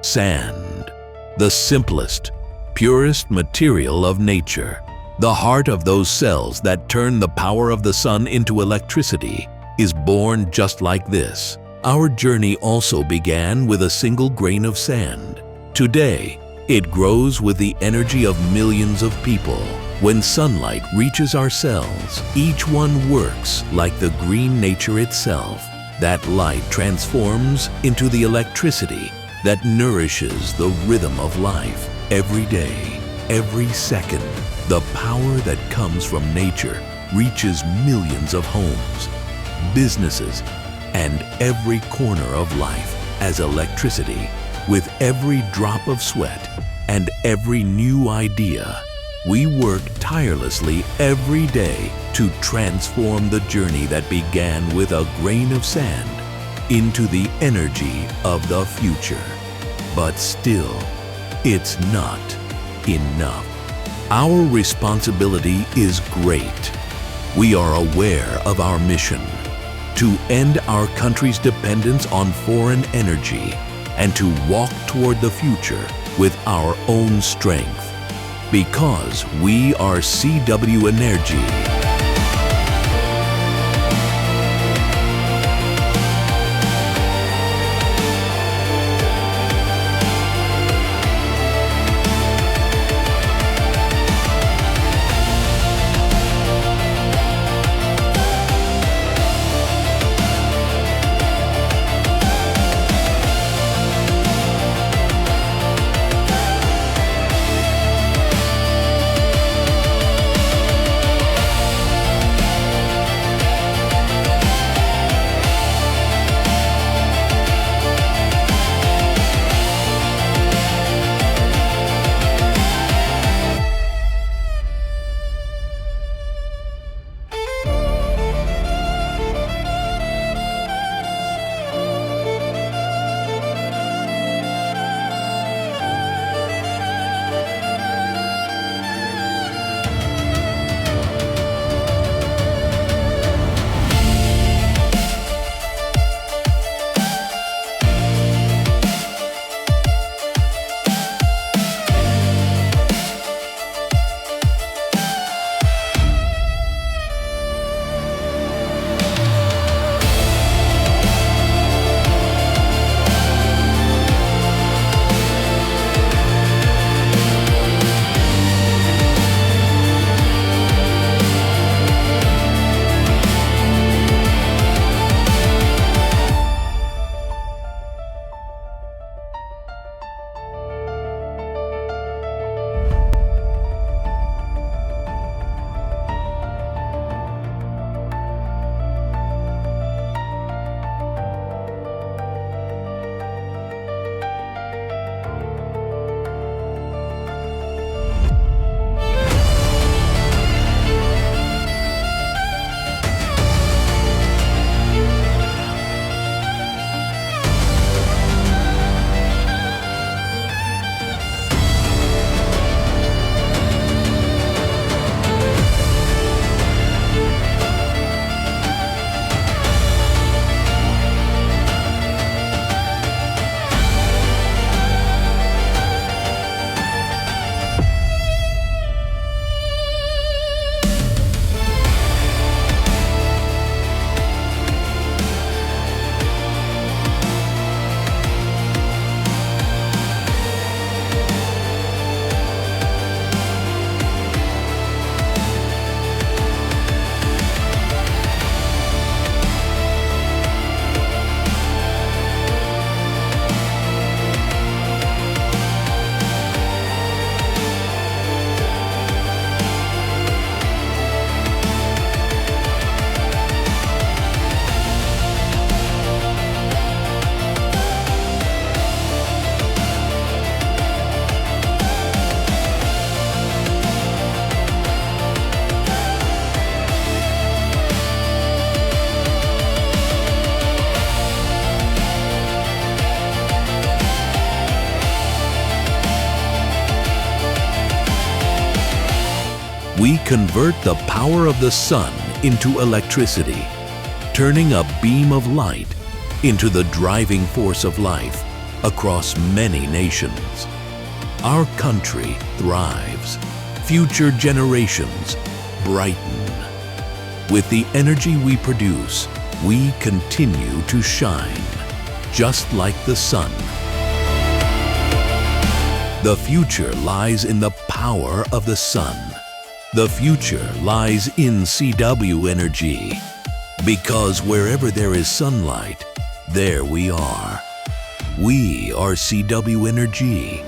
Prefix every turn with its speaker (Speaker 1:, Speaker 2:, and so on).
Speaker 1: Sand, the simplest, purest material of nature, the heart of those cells that turn the power of the sun into electricity, is born just like this. Our journey also began with a single grain of sand. Today, it grows with the energy of millions of people. When sunlight reaches our cells, each one works like the green nature itself. That light transforms into the electricity that nourishes the rhythm of life. Every day, every second, the power that comes from nature reaches millions of homes, businesses, and every corner of life as electricity. With every drop of sweat and every new idea, we work tirelessly every day to transform the journey that began with a grain of sand into the energy of the future. But still, it's not enough. Our responsibility is great. We are aware of our mission to end our country's dependence on foreign energy and to walk toward the future with our own strength. Because we are CW Energy. we convert the power of the sun into electricity, turning a beam of light into the driving force of life. across many nations. Our country thrives. Future generations brighten. With the energy we produce, we continue to shine, just like the sun. The future lies in the power of the sun. The future lies in CW Energy. Because wherever there is sunlight, there we are. We are CW Energy.